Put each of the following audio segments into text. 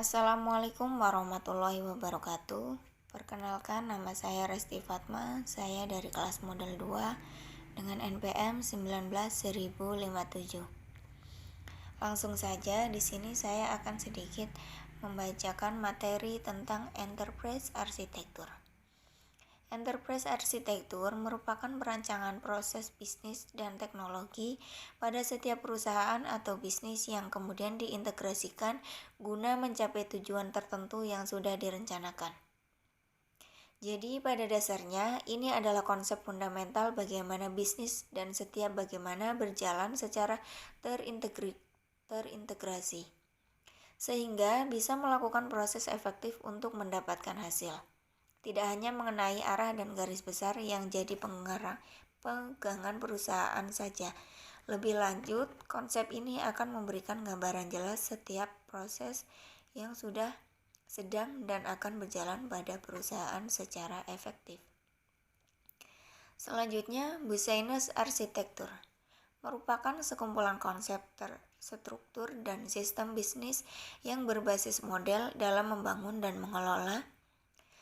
Assalamualaikum warahmatullahi wabarakatuh. Perkenalkan, nama saya Resti Fatma. Saya dari kelas model 2 dengan NPM 19.1057. Langsung saja, di sini saya akan sedikit membacakan materi tentang Enterprise Arsitektur. Enterprise Arsitektur merupakan perancangan proses bisnis dan teknologi pada setiap perusahaan atau bisnis yang kemudian diintegrasikan guna mencapai tujuan tertentu yang sudah direncanakan. Jadi pada dasarnya ini adalah konsep fundamental bagaimana bisnis dan setiap bagaimana berjalan secara terintegrasi, sehingga bisa melakukan proses efektif untuk mendapatkan hasil. Tidak hanya mengenai arah dan garis besar yang jadi pegangan perusahaan saja. Lebih lanjut, konsep ini akan memberikan gambaran jelas setiap proses yang sudah sedang dan akan berjalan pada perusahaan secara efektif. Selanjutnya, Business Arsitektur merupakan sekumpulan konsep struktur dan sistem bisnis yang berbasis model dalam membangun dan mengelola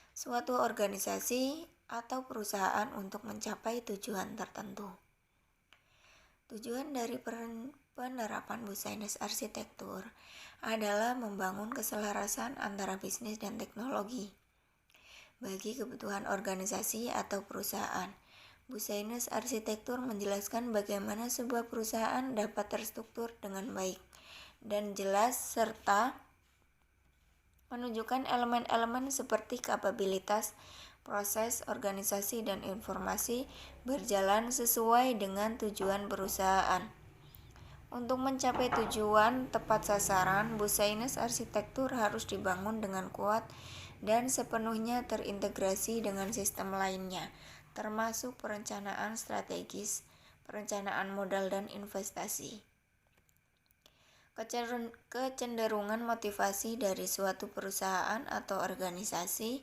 suatu organisasi atau perusahaan untuk mencapai tujuan tertentu. Tujuan dari penerapan Business Arsitektur adalah membangun keselarasan antara bisnis dan teknologi bagi kebutuhan organisasi atau perusahaan. Business Arsitektur menjelaskan bagaimana sebuah perusahaan dapat terstruktur dengan baik dan jelas serta menunjukkan elemen-elemen seperti kapabilitas, proses, organisasi, dan informasi berjalan sesuai dengan tujuan perusahaan. Untuk mencapai tujuan tepat sasaran, Business Arsitektur harus dibangun dengan kuat dan sepenuhnya terintegrasi dengan sistem lainnya, termasuk perencanaan strategis, perencanaan modal dan investasi. Kecenderungan motivasi dari suatu perusahaan atau organisasi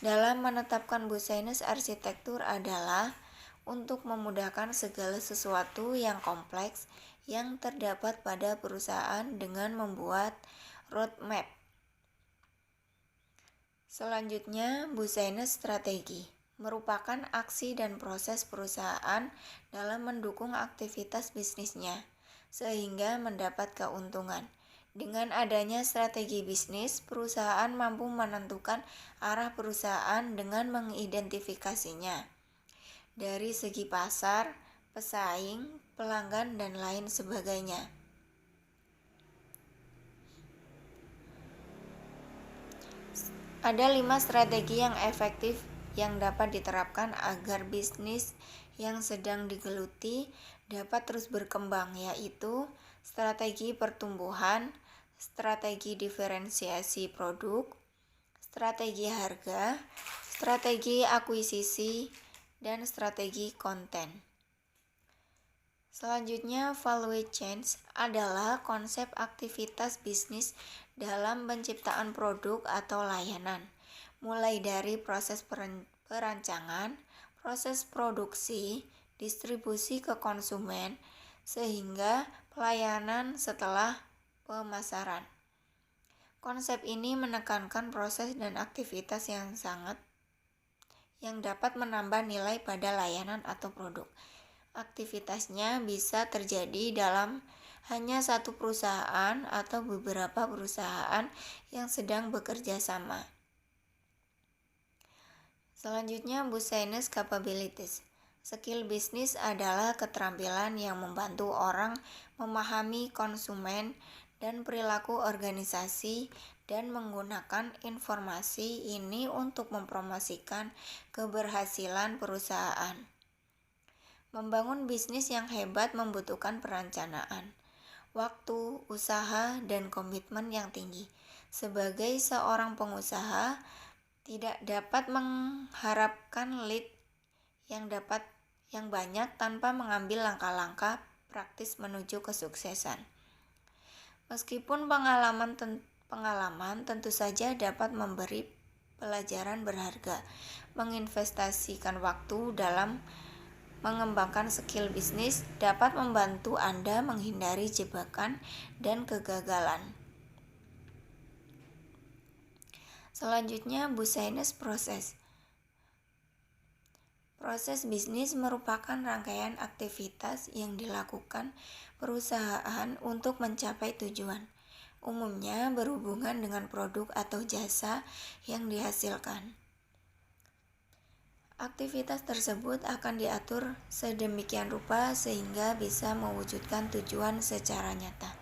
dalam menetapkan Business Arsitektur adalah untuk memudahkan segala sesuatu yang kompleks yang terdapat pada perusahaan dengan membuat roadmap. Selanjutnya, Business Strategi merupakan aksi dan proses perusahaan dalam mendukung aktivitas bisnisnya sehingga mendapat keuntungan. Dengan adanya strategi bisnis, perusahaan mampu menentukan arah perusahaan dengan mengidentifikasinya dari segi pasar, pesaing, pelanggan, dan lain sebagainya. Ada 5 strategi yang efektif yang dapat diterapkan agar bisnis yang sedang digeluti dapat terus berkembang, yaitu strategi pertumbuhan, strategi diferensiasi produk, strategi harga, strategi akuisisi, dan strategi konten. Selanjutnya, value chain adalah konsep aktivitas bisnis dalam penciptaan produk atau layanan, mulai dari proses perancangan, proses produksi, distribusi ke konsumen, sehingga pelayanan setelah pemasaran. Konsep ini menekankan proses dan aktivitas yang dapat menambah nilai pada layanan atau produk. Aktivitasnya bisa terjadi dalam hanya satu perusahaan atau beberapa perusahaan yang sedang bekerja sama. Selanjutnya, Business Capabilities. Skill bisnis adalah keterampilan yang membantu orang memahami konsumen dan perilaku organisasi dan menggunakan informasi ini untuk mempromosikan keberhasilan perusahaan. Membangun bisnis yang hebat membutuhkan perencanaan, waktu, usaha, dan komitmen yang tinggi. Sebagai seorang pengusaha, tidak dapat mengharapkan lead yang banyak tanpa mengambil langkah-langkah praktis menuju kesuksesan. Meskipun pengalaman tentu saja dapat memberi pelajaran berharga, menginvestasikan waktu dalam mengembangkan skill bisnis dapat membantu Anda menghindari jebakan dan kegagalan. Selanjutnya, business process. Proses bisnis merupakan rangkaian aktivitas yang dilakukan perusahaan untuk mencapai tujuan. Umumnya berhubungan dengan produk atau jasa yang dihasilkan. Aktivitas tersebut akan diatur sedemikian rupa sehingga bisa mewujudkan tujuan secara nyata.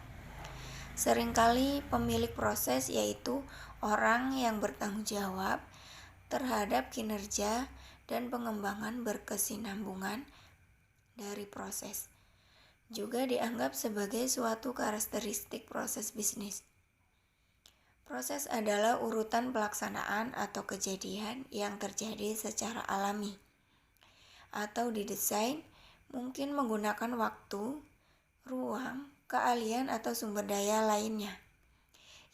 Seringkali pemilik proses yaitu orang yang bertanggung jawab terhadap kinerja dan pengembangan berkesinambungan dari proses. Juga dianggap sebagai suatu karakteristik proses bisnis. Proses adalah urutan pelaksanaan atau kejadian yang terjadi secara alami atau didesain, mungkin menggunakan waktu, ruang, keahlian atau sumber daya lainnya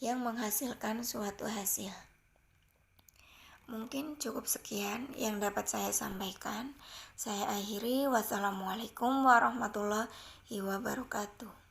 yang menghasilkan suatu hasil. Mungkin cukup sekian yang dapat saya sampaikan. Saya akhiri. Wassalamualaikum warahmatullahi wabarakatuh.